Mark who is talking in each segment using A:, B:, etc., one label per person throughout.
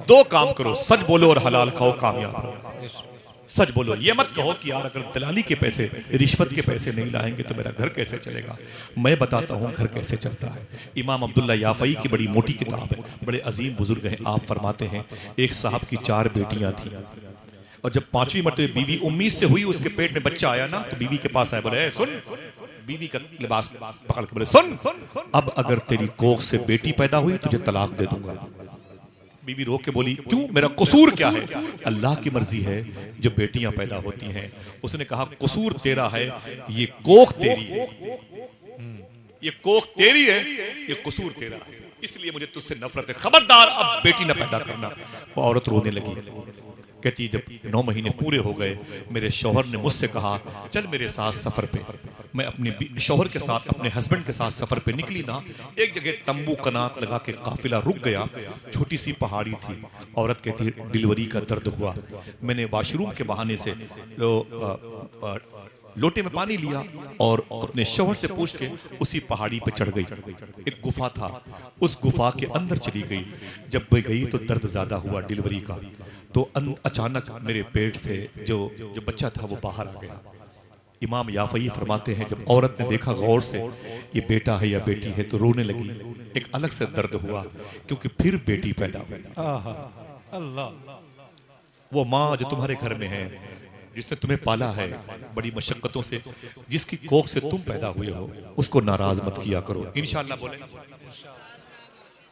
A: दो काम करो, सच बोलो और हलाल खाओ, कामयाब रहो। सच बोलो, ये मत कहो कि यार अगर दलाली के पैसे, रिश्वत के पैसे नहीं लाएंगे तो मेरा घर कैसे चलेगा। मैं बताता हूँ घर कैसे चलता है। इमाम अब्दुल्ला याफई की बड़ी मोटी किताब है, बड़े अजीम बुजुर्ग हैं। आप फरमाते हैं एक साहब की 4 बेटियां थी और जब 5वीं मरतबे बीवी उम्मीद से हुई, उसके पेट में बच्चा आया ना, तो बीवी के पास आया, बोले सुन, बीवी का लिबास पकड़ के बोले सुन, अब अगर तेरी कोख से बेटी पैदा हुई तुझे तलाक दे दूंगा। बीवी रो के बोली क्यों, मेरा कसूर क्या है? अल्लाह की मर्जी है जो बेटियां पैदा होती हैं। उसने कहा कसूर तेरा है, ये कोख तेरी है, ये कोख तेरी है, ये कसूर तेरा है, इसलिए मुझे तुझसे नफरत है, खबरदार अब बेटी न पैदा करना। वो औरत रोने लगी, कहती जब 9 महीने पूरे हो गए, मेरे शौहर ने मुझसे कहा चल मेरे साथ सफर पे। मैं अपने शौहर के साथ, अपने हस्बैंड के साथ सफर पे निकली ना, एक जगह तंबू कनात लगा के काफिला रुक गया, छोटी सी पहाड़ी थी। औरत कहती डिलीवरी का दर्द हुआ, मैंने वॉशरूम के बहाने से लोटे में पानी लिया और अपने शौहर से पूछ के उसी पहाड़ी पे चढ़ गई। एक गुफा था, उस गुफा के अंदर चली गई। जब वह गई तो दर्द ज्यादा हुआ डिलीवरी का, तो अचानक मेरे पेट से जो बच्चा था वो बाहर आ गया। इमाम याफई फरमाते हैं जब औरत ने देखा गौर से ये बेटा है या बेटी है तो रोने लगी। एक अलग से दर्द हुआ क्योंकि फिर बेटी पैदा हुई।
B: अल्लाह,
A: वो माँ जो तुम्हारे घर में है, जिसने तुम्हें पाला है बड़ी मशक्कतों से, जिसकी कोख से तुम पैदा हुए हो, उसको नाराज मत किया करो। इंशाअल्लाह बोले,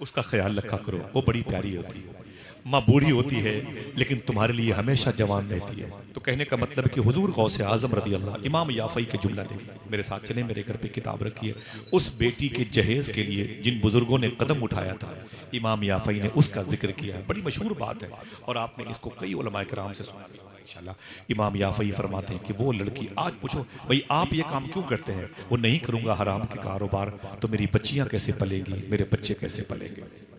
A: उसका ख्याल रखा करो। वो बड़ी प्यारी होती है। माँ बूढ़ी होती है लेकिन तुम्हारे लिए हमेशा जवान रहती है। तो कहने का मतलब कि हुजूर गौसे आजम रदी अल्लाह, इमाम याफई के जुमला देखिए, मेरे साथ चले, मेरे घर पे किताब रखी है। उस बेटी के जहेज के लिए जिन बुजुर्गों ने कदम उठाया था, इमाम याफई ने उसका जिक्र किया है। बड़ी मशहूर बात है और आपने इसको कई उलमाए किराम से सुना होगा इंशाल्लाह। इमाम याफई फरमाते हैं कि वो लड़की, आज पूछो भाई आप ये काम क्यों करते हैं? वो नहीं करूंगा हराम के कारोबार तो मेरी बच्चियां कैसे पलेंगी, मेरे बच्चे कैसे पलेंगे।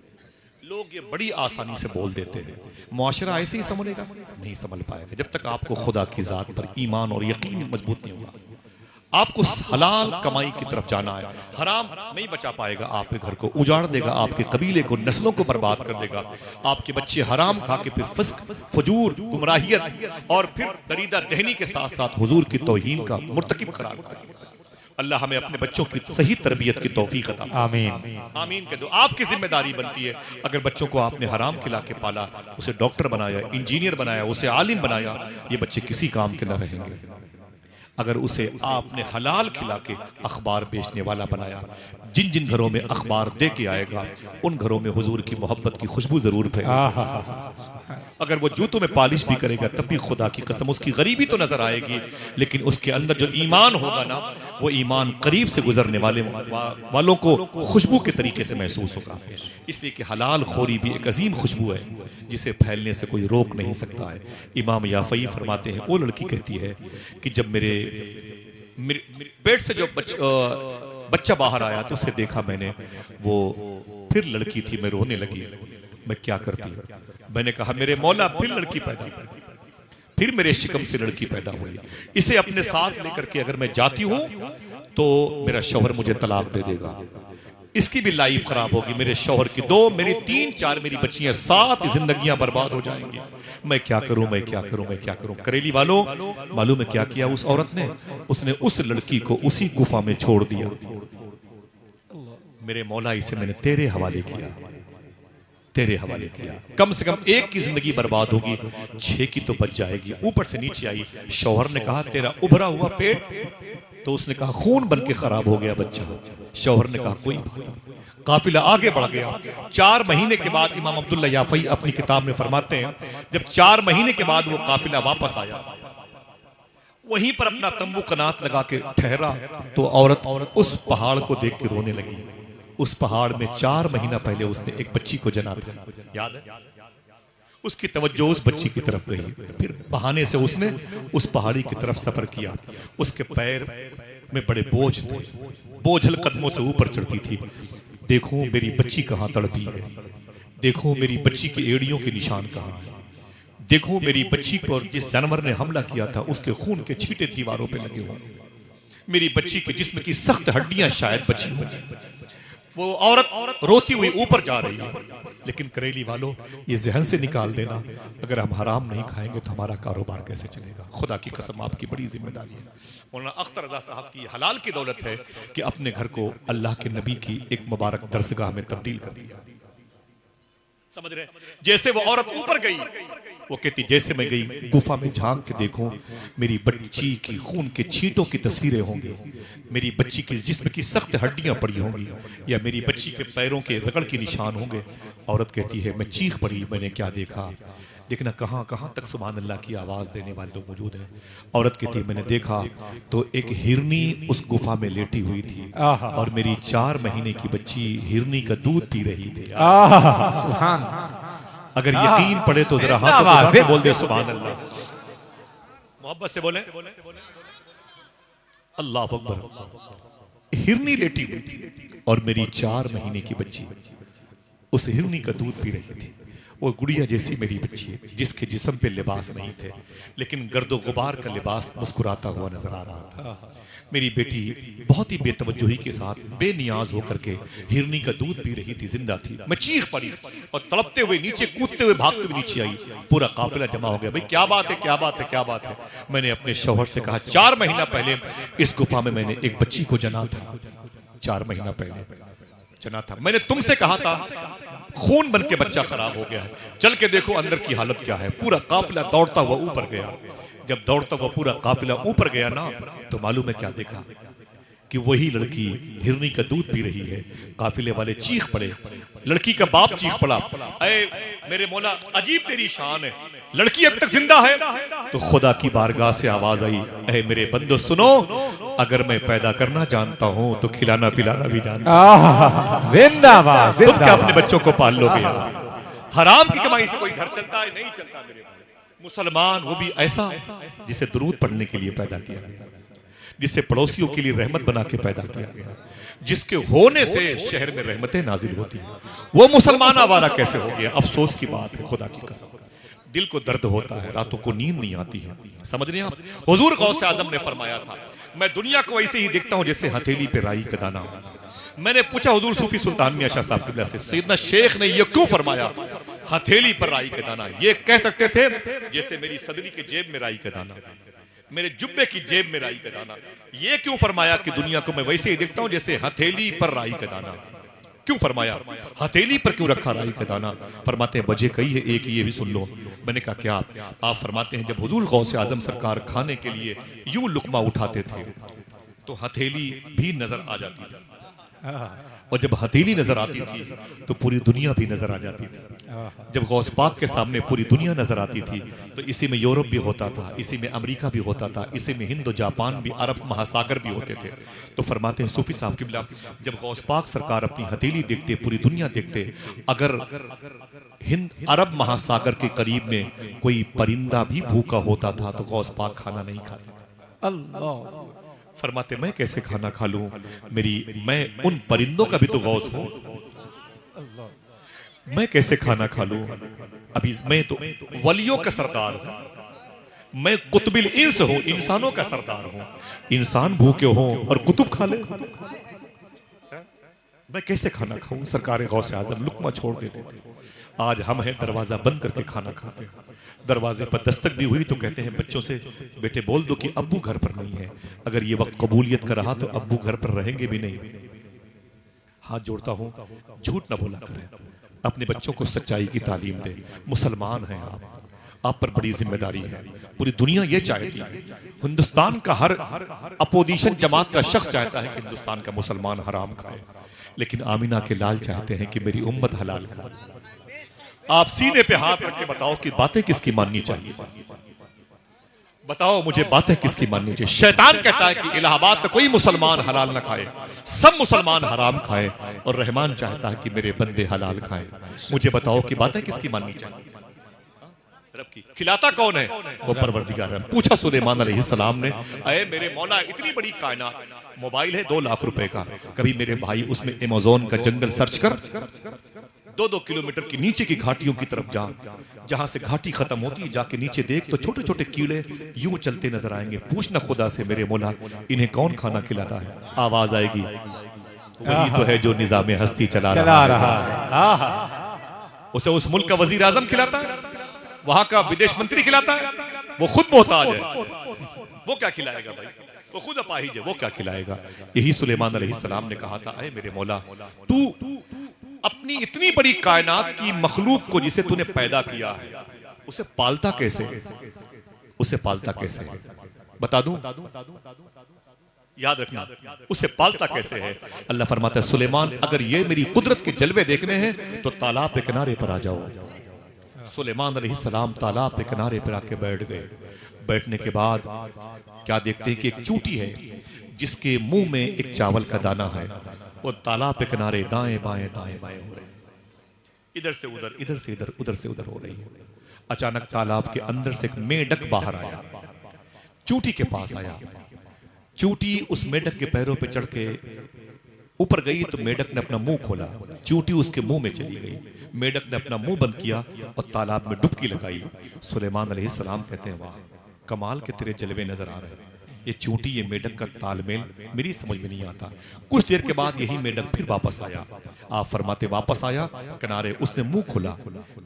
A: लोग ये बड़ी आसानी से बोल देते हैं, मुआशरा ऐसे ही संभलेगा? नहीं संभल पाएगा जब तक आपको खुदा की जात पर ईमान और यकीन मजबूत नहीं होगा। आपको हलाल कमाई की तरफ जाना है। हराम नहीं बचा पाएगा, आपके घर को उजाड़ देगा, आपके कबीले को, नस्लों को बर्बाद कर देगा। आपके बच्चे हराम खा के फिर फिस्क, फजूर, गुमराहियत और फिर दरीदा दहनी के साथ साथ हुजूर की तौहीन का मुर्तकिब करार पाएगा। अल्लाह हमें अपने बच्चों की सही तरबियत की तौफीक अता फरमाए। आमीन आमीन कह दो। आपकी जिम्मेदारी बनती है, अगर बच्चों को आपने हराम खिला के पाला, उसे डॉक्टर बनाया, इंजीनियर बनाया, उसे आलिम बनाया, ये बच्चे किसी काम के न रहेंगे। अगर उसे आपने हलाल खिला के अखबार बेचने वाला बनाया, जिन जिन घरों में अखबार दे के आएगा उन घरों में हुजूर की मोहब्बत की खुशबू जरूर फैलेगी। अगर वो जूतों में पालिश भी करेगा तब भी खुदा की कसम उसकी गरीबी तो नजर आएगी, लेकिन उसके अंदर जो ईमान होगा ना, वो ईमान करीब से गुजरने वालों को खुशबू के तरीके से महसूस होगा। इसलिए कि हलाल खोरी भी एक अजीम खुशबू है जिसे फैलने से कोई रोक नहीं सकता है। इमाम याफई फरमाते हैं वो लड़की कहती है कि जब मेरे पेट से जो बच्चा बाहर आया तो उसे देखा मैंने, वो फिर लड़की थी, मैं रोने लगी। मैं क्या करती? मैंने कहा मेरे मौला फिर लड़की पैदा हुई, फिर मेरे शिकम से लड़की पैदा हुई। इसे अपने साथ लेकर के अगर मैं जाती हूं तो मेरा शौहर मुझे तलाक दे देगा, इसकी भी लाइफ खराब होगी, मेरे शौहर की 2, मेरी 3, 4 मेरी बच्चियां, 7 जिंदगियां बर्बाद हो जाएंगी। मैं क्या करूं, मैं क्या करूं, मैं क्या करूं? करेली वालों, मालूम है क्या किया उस औरत ने? उसने उस लड़की को उसी गुफा में छोड़ दिया। मेरे मौला इसे मैंने तेरे हवाले किया, तेरे हवाले किया। कम से कम 1 की जिंदगी बर्बाद होगी, 6 की तो बच जाएगी। ऊपर से नीचे आई, शौहर ने कहा तेरा उभरा हुआ पेट, तो उसने कहा खून बन के खराब हो गया बच्चा। शौहर ने कहा कोई बात नहीं। काफिला आगे बढ़ गया। 4 महीने के बाद इमाम अब्दुल्ला याफई अपनी किताब में फरमाते हैं जब 4 महीने के बाद वो काफिला वापस आया, वहीं पर अपना तंबू कनात लगा के ठहरा तो औरत उस पहाड़ को देख के रोने लगी। उस पहाड़ में 4 महीना पहले उसने एक बच्ची को जना था, याद है? उसकी तवज्जो उस बच्ची की तरफ गई। फिर बहाने से उसने उस पहाड़ी की तरफ सफर किया। उसके पैर में बड़े बोझ थे, बोझल कदमों से ऊपर चढ़ती थी। देखो मेरी बच्ची कहाँ तड़पी है, देखो मेरी बच्ची की एड़ियों के निशान कहाँ है, देखो मेरी बच्ची पर जिस जानवर ने हमला किया था उसके खून के छींटे दीवारों पे लगे हुए, मेरी बच्ची के जिस्म की सख्त हड्डियां शायद बची हुई। वो औरत रोती हुई ऊपर जा रही है। लेकिन करेली वालों, ये जहन से निकाल देना, अगर हम हराम नहीं खाएंगे तो हमारा कारोबार कैसे चलेगा। खुदा की कसम, आपकी बड़ी जिम्मेदारी है। मौलाना अख्तर रजा साहब की हलाल की दौलत है कि अपने घर को अल्लाह के नबी की एक मुबारक दरसगाह में तब्दील कर दिया। समझ रहे? जैसे वो औरत ऊपर गई, वो कहती जैसे मैं गई गुफा में झांक के देखूं, मेरी बच्ची की खून के छींटों की तस्वीरें होंगी, मेरी बच्ची की जिस्म की सख्त हड्डियां पड़ी होंगी, या मेरी बच्ची के पैरों के रगड़ के निशान होंगे। औरत कहती है मैं चीख पड़ी, मैंने क्या देखा। देखना कहां कहां तक सुभान अल्लाह की आवाज देने वाले लोग मौजूद हैं। औरत कहती है मैंने देखा तो एक हिरनी उस गुफा में लेटी हुई थी और मेरी 4 महीने की बच्ची हिरनी का दूध पी रही थी।
B: सुभान।
A: अगर यकीन पड़े तो जरा हाथ उठा के बोल दे सुभान अल्लाह, मोहब्बत से बोले अल्लाह अकबर। हिरनी लेटी हुई थी और मेरी 4 महीने की बच्ची उस हिरनी का दूध पी रही थी। वो गुड़िया जैसी मेरी बच्ची है जिसके जिस्म पे लिबास नहीं थे, लेकिन गर्दो गुबार का लिबास मुस्कुराता हुआ नजर आ रहा था। मेरी बेटी बहुत ही बेतवज्जोही के साथ बेनियाज होकर के हिरनी का दूध पी रही थी, जिंदा थी। मैं चीख पड़ी और तड़पते हुए नीचे, कूदते हुए, भागते हुए नीचे आई। पूरा काफिला जमा हो गया, भाई क्या बात है, क्या बात है, क्या बात है। मैंने अपने शौहर से कहा 4 महीना पहले इस गुफा में मैंने एक बच्ची को जना था, 4 महीना पहले जना था। मैंने तुमसे कहा था खून बन के बच्चा खराब हो गया है, चल के देखो अंदर की हालत क्या है। पूरा काफिला दौड़ता हुआ ऊपर गया। जब दौड़ता हुआ पूरा काफिला ऊपर गया ना, तो मालूम है क्या देखा कि वही लड़की हिरनी का दूध पी रही है। काफिले वाले चीख पड़े, लड़की का बाप चीख पड़ा, अरे मेरे मौला अजीब तेरी शान है, लड़की अब तक जिंदा है। तो खुदा की बारगाह से आवाज आई, अरे मेरे बंदो सुनो, अगर मैं पैदा करना जानता हूं तो खिलाना पिलाना भी जानता हूं।
B: जिंदाबाद।
A: तुम क्या अपने बच्चों को पाल लोगे यार? हराम की कमाई से कोई घर चलता है? नहीं चलता मेरे भाई। मुसलमान वो भी ऐसा जिसे दुरूद पढ़ने के लिए पैदा किया गया, जिसे पड़ोसियों के लिए रहमत बना के पैदा किया गया, जिसके होने से शहर में रहमतें नाजिल होती हैं। वो मुसलमान आवारा कैसे हो गया? अफसोस की बात है, खुदा की कसम। दिल को दर्द होता है, रातों को नींद नहीं आती है। समझ रहे हैं आप? हुजूर गौसे आजम ने फरमाया था, मैं दुनिया को ऐसे ही देखता हूं जैसे हथेली पे राई का दाना। मैंने पूछा हुजूर सूफी सुल्तान मियां शाह साहब किबला से, सैयदना शेख ने ये क्यों फरमाया हथेली पर राई का दाना? ये कह सकते थे जैसे मेरी सदरी के जेब में राई का दाना, मेरे जुब्बे की जेब में राई का दाना। ये क्यों फरमाया कि दुनिया को मैं वैसे ही देखता हूं जैसे हथेली पर राई का दाना? क्यों फरमाया? हथेली पर क्यों रखा राई का दाना? फरमाते हैं वजह कही है, एक ये भी सुन लो। मैंने कहा क्या? आप फरमाते हैं जब हुजूर गौसे आजम सरकार खाने के लिए यूं लुकमा उठाते थे तो हथेली भी नजर आ जाती थी, और जब हथेली नजर आती थी तो पूरी दुनिया भी नजर आ जाती थी। जब गौस पाक के सामने पूरी दुनिया नजर आती थी तो इसी में यूरोप भी होता था, इसी में अमेरिका भी होता था, इसी में हिंद, जापान भी, अरब महासागर भी होते थे। तो फरमाते हैं सूफी साहब किबला, जब गौस पाक सरकार अपनी हथेली देखते, पूरी दुनिया देखते, अगर हिंद अरब महासागर के करीब में कोई परिंदा भी भूखा होता था तो गौस पाक खाना नहीं खाते।
B: अल्लाह।
A: फरमाते मैं कैसे खाना खा लूं, मैं उन परिंदों का भी तो गौस हूं, मैं कैसे खाना खा लूं? अभी मैं तो वलियों का सरदार हूं, मैं कुतुबिल इंस हूं, इंसानों का सरदार हूं। इंसान भूखे हों और कुतुब खा ले, मैं कैसे खाना खाऊं? सरकार गौसे आजम लुकमा छोड़ देते थे। आज हम हैं दरवाजा बंद करके खाना खाते हैं। दरवाजे पर दस्तक भी हुई तो कहते हैं बच्चों से, बेटे बोल दो कि अब्बू घर पर नहीं है। अगर ये वक्त कबूलियत का रहा तो अब्बू घर पर रहेंगे भी नहीं। हाथ जोड़ता हूं, झूठ ना बोला करें, अपने बच्चों को सच्चाई की तालीम दें। मुसलमान हैं आप पर बड़ी जिम्मेदारी है। पूरी दुनिया ये चाहती है, हिंदुस्तान का हर अपोजिशन जमात का शख्स चाहता है कि हिंदुस्तान का मुसलमान हराम खाए, लेकिन आमिना के लाल चाहते हैं कि मेरी उम्मत हलाल खाए। आप सीने पे हाथ रख के बताओ कि बातें किसकी माननी चाहिए? बताओ मुझे बातें किसकी माननी चाहिए? शैतान कहता है कि इलाहाबाद में कोई मुसलमान हलाल ना खाए, सब मुसलमान हराम खाए, और रहमान चाहता है कि मेरे बंदे हलाल खाएं। मुझे बताओ कि बातें किसकी माननी चाहिए? रब की। खिलाता कौन है? वो परवरदिगार है। पूछा सुलेमान अलैहिस्सलाम ने, अरे मेरे मौला इतनी बड़ी कायनात, मोबाइल है 2 लाख रुपए का, कभी मेरे भाई उसमें अमेज़न का जंगल सर्च कर, 2-2 किलोमीटर की नीचे की घाटियों की तरफ जा, जहां से घाटी खत्म होती, जाके नीचे देख तो छोटे छोटे कीड़े यूं चलते नजर आएंगे। पूछना खुदा से, मेरे मौला इन्हें कौन खाना खिलाता है? आवाज आएगी, वही तो है जो निजाम हस्ती चला
B: रहा है।
A: उसे उस मुल्क का वजीर आजम खिलाता है, वहां का विदेश मंत्री खिलाता है, वो खुद मोहताज है, वो क्या खिलाएगा भाई, वो खुद अपाहिज है, वो क्या खिलाएगा। यही सुलेमान अलैहिस्सलाम ने कहा था, ऐ मेरे मौला, तू अपनी इतनी बड़ी कायनात की मखलूक को जिसे तूने पैदा किया है उसे पालता कैसे, उसे पालता कैसे है? बता दूं, याद रखना, उसे पालता कैसे है। अल्लाह फरमाता है, सुलेमान अगर ये मेरी कुदरत के जलवे देखने हैं तो तालाब के किनारे पर आ जाओ। सुलेमान अलैहिस्सलाम तालाब के किनारे पर आके बैठ गए। बैठने के बाद क्या देखते हैं कि एक चूंटी है जिसके मुंह में एक चावल का दाना है। वो तालाब के किनारे दाएं बाएं हो रहे हैं, इधर से उधर, इधर से इधर, उधर से उधर हो रही है। अचानक तालाब के अंदर से एक मेंढक बाहर आया, चूंटी के पास आया। चूंटी उस मेंढक के पैरों पे चढ़ के ऊपर गई तो मेंढक ने अपना मुंह खोला, चूंटी उसके मुंह में चली गई। मेंढक ने अपना मुंह बंद किया और तालाब में डुबकी लगाई। सुलेमान अलैहिस्सलाम कहते हैं, वाह कमाल के तेरे जलवे नजर आ रहे हैं। ये चूंटी ये मेंढक का तालमेल मेरी समझ में नहीं आता। कुछ देर के बाद यही मेंढक फिर वापस आया। आप फरमाते वापस आया किनारे, उसने मुंह खोला,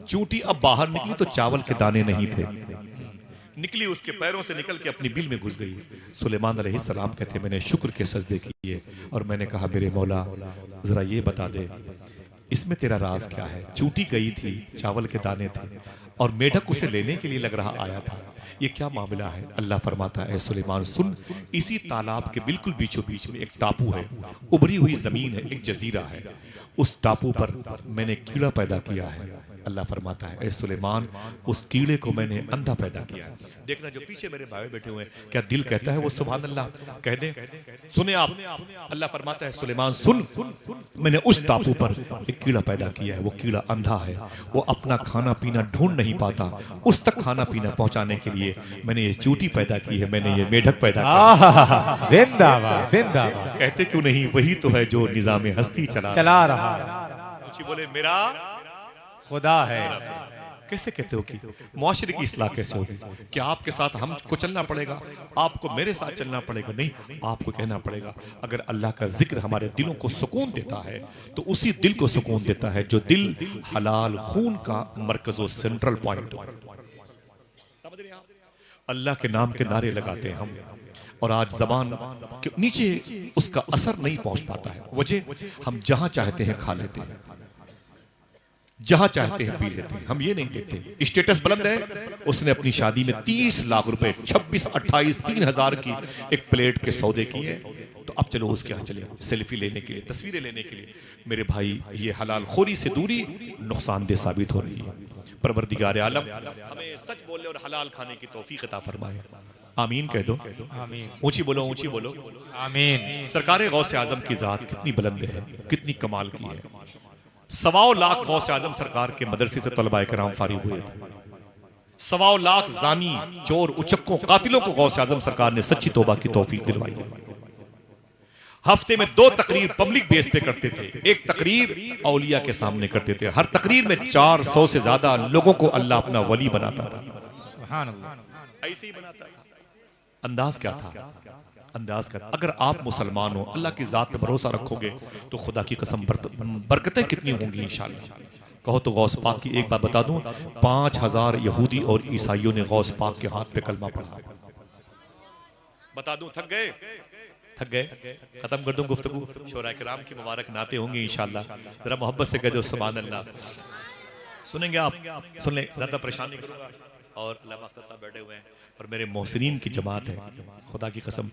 A: चूंटी अब बाहर निकली तो चावल के दाने नहीं थे, निकली उसके पैरों से निकल के अपनी बिल में घुस गई। सुलेमान अलैहिस्सलाम कहते, मैंने शुक्र के सजदे किए और मैंने कहा, मेरे मौला जरा ये बता दे इसमें तेरा राज क्या है। चूंटी गई थी, चावल के दाने थे और मेढक उसे लेने के लिए लग रहा आया था, ये क्या मामला है। अल्लाह फरमाता है, सुलेमान सुन, इसी तालाब के बिल्कुल बीचों बीच में एक टापू है, उभरी हुई जमीन है, एक जजीरा है, उस टापू पर मैंने कीड़ा पैदा किया है। अल्लाह फरमाता है, ए सुलेमान उस कीड़े को मैंने अंधा पैदा किया है। देखना जो पीछे मेरे भाई बैठे हुए हैं, क्या दिल कहता है वो सुभान अल्लाह कह दे। सुने आप, अल्लाह फरमाता है, सुलेमान सुन, मैंने उस टापू पर एक कीड़ा पैदा किया है, वो कीड़ा अंधा है, वो अपना खाना पीना ढूंढ नहीं पाता, उस तक खाना पीना पहुंचाने के लिए मैंने ये चूंटी पैदा की है, मैंने ये मेढक पैदा किया।
B: जिंदाबाद जिंदाबाद।
A: कहते क्यों नहीं, वही तो है जो निजाम हस्ती चला
B: रहा
A: है। बोले मेरा
B: खुदा है।
A: कैसे कहते हो कि मुआशरे की इस्लाह कैसे होगी? क्या आपके साथ हमको चलना पड़ेगा, आपको मेरे साथ चलना पड़ेगा? नहीं, आपको कहना पड़ेगा अगर अल्लाह का जिक्र हमारे दिलों को सुकून देता है तो उसी दिल को सुकून देता है जो दिल हलाल खून का मरकज़ो सेंट्रल पॉइंट। समझ रहे हैं आप? अल्लाह के नाम के नारे लगाते हैं हम और आज जबान के नीचे उसका असर नहीं पहुंच पाता है। वजह हम जहां चाहते हैं खा लेते हैं, जहां चाहते हैं पी लेते हैं, हम ये नहीं देखते। स्टेटस बुलंद है, उसने अपनी शादी में 30 लाख रुपए 26, 28, 3,000 की एक प्लेट के सौदे किए, तो अब चलो उसके यहाँ चले सेल्फी लेने के लिए, तस्वीरें लेने के लिए। मेरे भाई ये हलाल खोरी से दूरी नुकसानदेह साबित हो रही है। परवरदिगार आलम हमें सच बोलने और हलाल खाने की तौफीक अता फरमाए। आमीन कह दो,
B: आमीन।
A: ऊंची बोलो, ऊंची बोलो,
B: आमीन।
A: सरकार गौसे आजम की जात कितनी बुलंद है, कितनी कमाल की है। 1.25 लाख गौसे आजम सरकार के मदरसे से तलबा कराम फारिग हुए थे। 1.25 लाख जानी, चोर, उचक्कों, कातिलों को गौसे आजम सरकार ने सच्ची तौबा की तौफीक दिलवाई है। हफ्ते में 2 तकरीर पब्लिक बेस पे करते थे, एक तकरीर औलिया के सामने करते थे। हर तकरीर में 400 से ज्यादा लोगों को अल्लाह अपना वली बनाता था।
B: सुभान अल्लाह।
A: ऐसे ही बनाता था। अंदाज क्या था? अंदाज कर, अगर आप मुसलमान हो, अल्लाह की जात पे भरोसा रखोगे तो खुदा की कसम बरकतें कितनी होंगी इंशाअल्लाह। कहो तो गौस पाक की एक बात बता दूं, 5,000 यहूदी और ईसाइयों ने गौस पाक के हाथ पे कलमा पढ़ा। बता दूं, थक गए? थक गए? खत्म कर दूं गुफ्तगू। शोरा किराम की मुबारक नाते होंगे इंशाअल्लाह। जरा मोहब्बत से कह दो सुभान अल्लाह। सुनेंगे आप? सुन ले, ज्यादा परेशान नहीं करूंगा। और अल्लाह अख्तर साहब बैठे हुए हैं और मेरे मोहसिनीन की जमात है। खुदा की कसम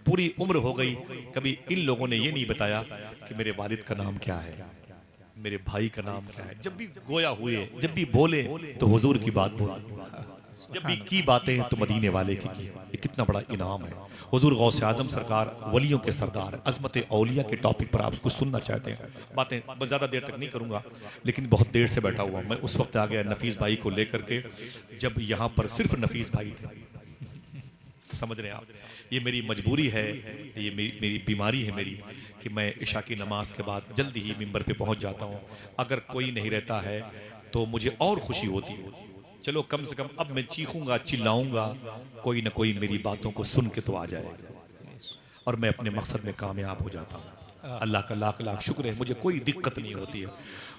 A: पूरी उम्र हो गई, कभी इन लोगों ने ये नहीं बताया कि मेरे वालिद का नाम क्या है, मेरे भाई का नाम क्या है। जब भी गोया हुए, जब भी बोले तो हुजूर की बात बोले, जब भी की बातें तो मदीने वाले की। ये कितना बड़ा इनाम है। हुजूर गौसे आजम सरकार वलियों के सरदार, अजमत औलिया के टॉपिक पर आप कुछ सुनना चाहते हैं, बातें बस ज़्यादा देर तक नहीं करूँगा, लेकिन बहुत देर से बैठा हुआ मैं। उस वक्त आ गया नफीस भाई को लेकर के, जब यहाँ पर सिर्फ नफीस भाई थे। समझ रहे हैं आप? ये मेरी मजबूरी है, ये मेरी बीमारी है मेरी, कि मैं इशा की नमाज के बाद जल्दी ही मिंबर पे पहुँच जाता हूँ। अगर कोई नहीं रहता है तो मुझे और खुशी होती है। चलो कम से कम अब मैं चीखूंगा, चिल्लाऊंगा, कोई ना कोई मेरी बातों को सुन के तो आ जाएगा और मैं अपने मकसद में कामयाब हो जाता हूँ। अल्लाह का लाख लाख शुक्र है, मुझे कोई दिक्कत नहीं होती है।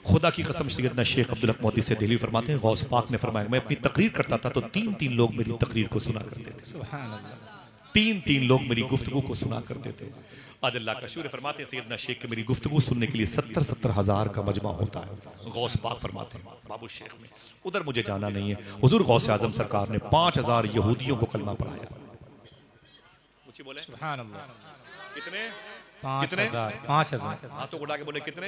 A: खुदा की कसम सैयदना शेख अब्दुल हक मोहद्दिस से दिल्ली फरमाते हैं, गौस पाक ने फरमाया मैं अपनी तकरीर करता था तो 3-3 लोग मेरी तकरीर को सुना करते थे।
B: सुभान अल्लाह।
A: 3-3 लोग मेरी गुफ्तगू को सुना करते थे। आज अल्लाह का शुक्र फरमाते हैं सैयदना शेख के मेरी गुफ्तगू सुनने के लिए 70-70 हज़ार का मजमा होता है। गौस पाक फरमाते हैं बाबू शेख में, उधर मुझे जाना नहीं है। हुजूर गौस आजम सरकार ने 5000 यहूदियों को कलमा पढ़ाया। बोले
B: सुभान अल्लाह।
A: कितने?
B: 5000।
A: हाथों को उठा के बोले कितने?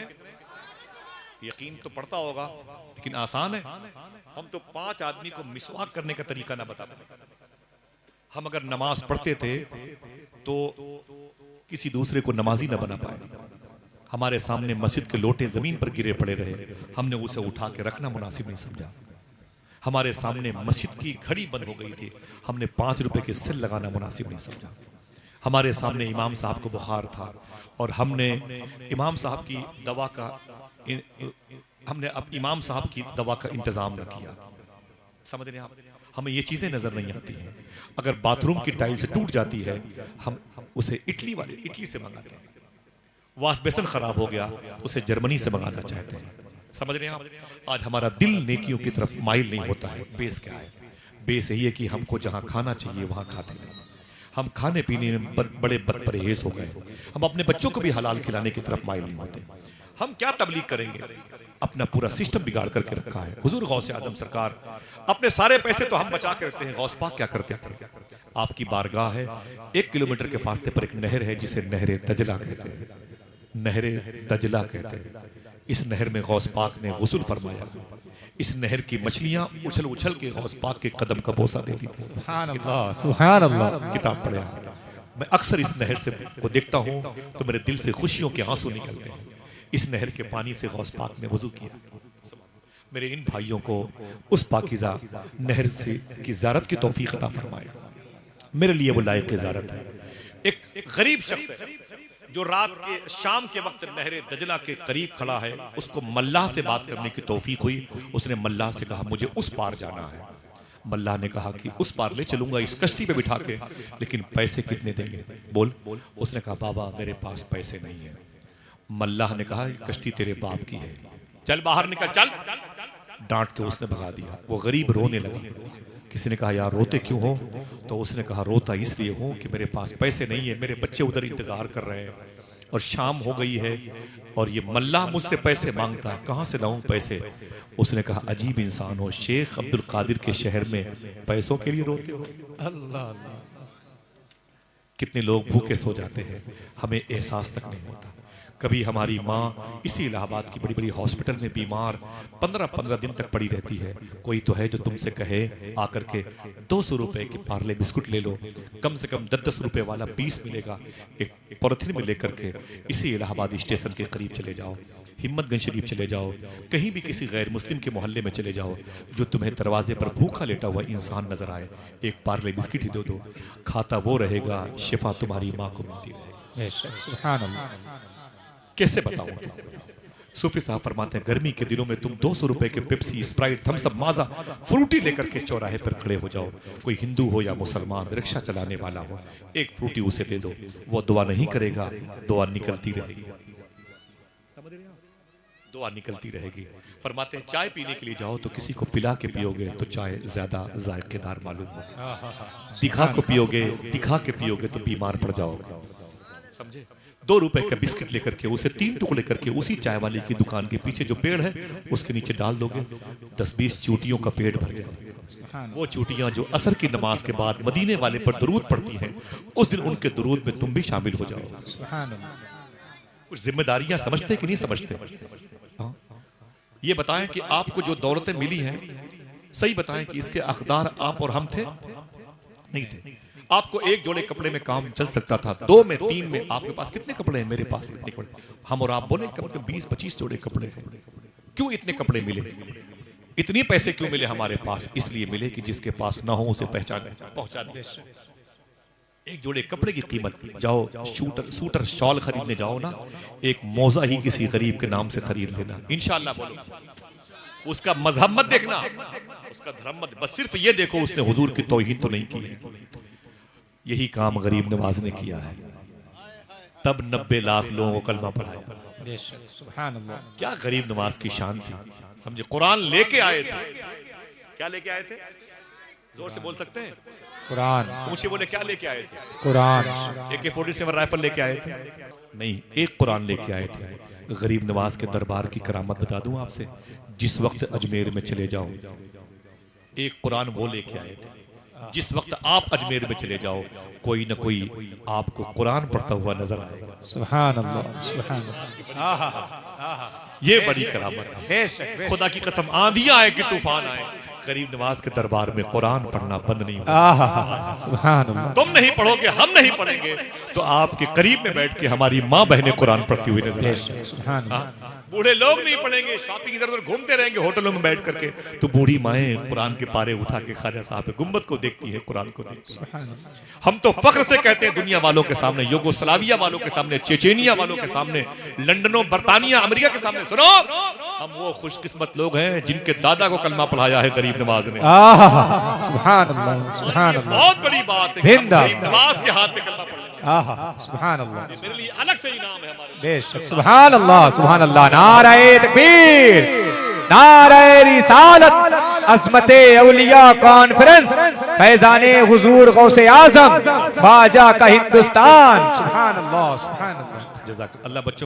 A: यकीन तो पड़ता होगा लेकिन आसान है। हम तो 5 आदमी को मिसवाक करने का तरीका ना बता पाए। हम अगर नमाज पढ़ते थे तो किसी दूसरे को नमाजी ना बना पाए। हमारे सामने मस्जिद के लोटे जमीन पर गिरे पड़े रहे, हमने उसे उठा के रखना मुनासिब नहीं समझा। हमारे सामने मस्जिद की घड़ी बंद हो गई थी, हमने 5 रुपए के सेल लगाना मुनासिब नहीं समझा। हमारे सामने इमाम साहब को बुखार था और हमने इमाम साहब की दवा का इमाम साहब की दवा का इंतजाम न किया। समझ रहे हैं आप? हमें ये चीजें नजर नहीं आती हैं। अगर बाथरूम की टाइल्स टूट जाती है हम उसे इटली से मंगाते हैं। वाश बेसन खराब हो गया उसे जर्मनी से मंगाना चाहते हैं। समझ रहे हैं आप? आज हमारा दिल नेकियों की तरफ माइल नहीं होता है। बेस क्या है? बेस यही है कि हमको जहां खाना चाहिए वहां खाते नहीं। हम खाने पीने में बड़े बदपरहेज हो गए। हम अपने बच्चों को भी हलाल खिलाने की तरफ माइल नहीं होते। हम क्या तबलीग करेंगे? अपना पूरा सिस्टम बिगाड़ करके रखा है। हुजूर गौसे आजम सरकार अपने सारे पैसे तो हम बचा के रखते हैं। गौस पाक क्या करते थे? आपकी बारगाह है, 1 किलोमीटर के फासले पर एक नहर है जिसे नहरे दजला कहते हैं। नहरे दजला कहते हैं। इस नहर में गौस पाक ने गुस्ल फरमाया। इस नहर की मछलियां उछल उछल के गौस पाक के कदम का बोसा देती थी।
B: सुभान अल्लाह, सुभान अल्लाह।
A: किताब पढ़े आप? मैं अक्सर इस नहर से को देखता हूं तो मेरे दिल से खुशियों के आंसू निकलते हैं। इस नहर के पानी से गौस पाक ने वजू किया। मेरे इन भाइयों को उस पाकीज़ा नहर से की ज़ियारत की तौफीक अता फरमाए। मेरे लिए वो लायक ज़ियारत है। एक गरीब शख्स है जो रात के शाम के वक्त नहरे दजला के करीब खड़ा है, उसको मल्लाह से बात करने की तौफीक हुई। उसने मल्लाह से कहा मुझे उस पार जाना है। मल्लाह ने कहा कि उस पार ले चलूंगा इस कश्ती पे बिठा के, लेकिन पैसे कितने देंगे? बोल। उसने कहा बाबा मेरे पास पैसे नहीं है। मल्लाह ने कहा कश्ती तेरे बाप की है, चल बाहर निकल चल। डांट के उसने भगा दिया। वो गरीब रोने लगा। किसी ने कहा यार रोते क्यों हो? तो उसने कहा रोता इसलिए हूं कि मेरे पास पैसे नहीं है, मेरे बच्चे उधर इंतजार कर रहे हैं और शाम हो गई है और ये मल्लाह मुझसे पैसे मांगता है, कहां से लाऊं पैसे? उसने कहा अजीब इंसान हो, शेख अब्दुल कादिर के शहर में पैसों के लिए रोते हो?
B: अल्लाह।
A: कितने लोग भूखे सो जाते हैं, हमें एहसास तक नहीं होता। कभी हमारी माँ इसी इलाहाबाद की बड़ी बड़ी हॉस्पिटल में बीमार 15-15 दिन तक पड़ी रहती है। कोई तो है जो तुमसे कहे आकर के 200 रुपए के पार्ले बिस्कुट ले लो, कम से कम 10-10 रुपए वाला 20 मिलेगा, एक पॉलिथीन में लेकर के इसी इलाहाबाद स्टेशन के करीब चले जाओ, हिम्मतगंज शरीफ चले जाओ, कहीं भी किसी गैर मुस्लिम के मोहल्ले में चले जाओ, जो तुम्हें दरवाजे पर भूखा लेटा हुआ इंसान नजर आए, एक पार्ले बिस्किट ही दे दो, खाता वो रहेगा, शिफा तुम्हारी माँ को मिलती रहेगी।
B: सुभान अल्लाह।
A: कैसे बताऊं? सूफी साहब फरमाते हैं गर्मी के दिनों में तुम 200 रुपए के पेप्सी, स्प्राइट, थम्स अप, माजा, फ्रूटी लेकर के चौराहे पर खड़े हो जाओ। कोई हिंदू हो या मुसलमान, रिक्शा चलाने वाला हो, एक फ्रूटी उसे दे दो, वो दुआ नहीं करेगा, दुआ निकलती रहेगी। समझ रहे हैं? दुआ निकलती रहेगी। फरमाते हैं चाय पीने के लिए जाओ तो किसी को पिला के पियोगे तो चाय ज्यादा जायकेदार मालूम होगी। दिखा के पियोगे तो बीमार पड़ जाओगे। समझे? 2 रुपए का बिस्किट लेकर के उसे 3 टुकड़े करके उसी चाय वाले की दुकान के पीछे जो पेड़ है उसके नीचे डाल दोगे, 10-20 चूटियों का पेट भर जाएगा। वो चूटियां जो असर की नमाज के बाद मदीने वाले पर दुरूद पढ़ती हैं, उस दिन उनके दुरूद में तुम भी शामिल हो जाओ। कुछ जिम्मेदारियां समझते कि नहीं समझते? ये बताएं कि आपको जो दौलतें मिली हैं, सही बताएं कि इसके हकदार आप और हम थे? नहीं थे। आपको एक जोड़े कपड़े में काम चल सकता था, 2 में 3 में। आपके पास कितने कपड़े हैं? मेरे पास कितने कपड़े? हम और आप बोले कम से कम 20-25 जोड़े कपड़े हैं। क्यों इतने कपड़े मिले? इतने पैसे क्यों मिले हमारे पास? इसलिए मिले कि जिसके पास ना हो उसे पहुंचा दे। एक जोड़े कपड़े की कीमत, जाओ सूटर शॉल खरीदने जाओ ना, एक मौजा ही किसी गरीब के नाम से खरीद लेना, इंशाअल्लाह। बोलो उसका मजहब मत देखना, उसका धर्म मत, बस सिर्फ ये देखो उसने हुजूर की तौहीद तो नहीं की है। यही काम गरीब नवाज ने किया है। तब 90 लाख लोगों को कलमा पढ़ाया।
B: बेशक सुभान अल्लाह।
A: क्या गरीब नवाज की शान थी, समझे। कुरान लेके आए थे। क्या लेके आए थे? जोर से बोल सकते हैं?
B: कुरान।
A: ऊंचे बोले, क्या लेके आए थे?
B: कुरान।
A: AK-47 राइफल लेके आए थे? नहीं, एक कुरान लेके आए थे। गरीब नवाज के दरबार की करामत बता दूं आपसे, जिस वक्त अजमेर में चले जाओ, एक कुरान वो लेके आए थे। जिस वक्त आप अजमेर में चले जाओ, कोई ना कोई आपको कुरान पढ़ता हुआ नजर आएगा।
B: सुभान अल्लाह, सुभान अल्लाह।
A: ये बड़ी करामत है।
B: बेशक
A: खुदा की कसम, आंधियां आए कि तूफान आए, गरीब नवाज के दरबार में कुरान पढ़ना बंद नहीं होगा।
B: सुभान अल्लाह।
A: तुम नहीं पढ़ोगे, हम नहीं पढ़ेंगे, तो आपके करीब में बैठ के हमारी माँ बहनें कुरान पढ़ती हुई नजर
B: बेशक
A: आएंगी।
B: सुभान अल्लाह।
A: बूढ़े लोग नहीं पढ़ेंगे, शॉपिंग इधर उधर घूमते रहेंगे होटलों में बैठ करके, तो बूढ़ी माएं कुरान के पारे उठा के ख्वाजा साहब के गुम्बद को देखती है, कुरान को देखती है।
B: सुभान अल्लाह।
A: हम तो फख्र से कहते हैं दुनिया वालों के सामने, युगोस्लाविया वालों के सामने, चेचेनिया वालों के सामने, लंदनों, बरतानिया, अमेरिका के सामने, सुनो, हम वो खुशकिस्मत लोग हैं जिनके दादा को कलमा पढ़ाया है गरीब नवाज ने।
B: सुभान अल्लाह, सुभान
A: ये
B: अल्लाह।
A: बहुत बड़ी बात है कि हम गरीब नवाज के हाथ में कलमा पढ़ लेना।
B: सुभान अल्लाह।
A: मेरे लिए अलग से इनाम है हमारे।
B: बेशक सुभान अल्लाह, सुभान अल्लाह। नारे तकबीर, नारे रिसालत, अज़मते औलिया कॉन्फ्रेंस, फैजाने हुजूर गौसे आजम, ख्वाजा का हिंदुस्तान। सुभान अल्लाह, सुभान अल्लाह।
A: जज़ाक अल्लाह। बच्चों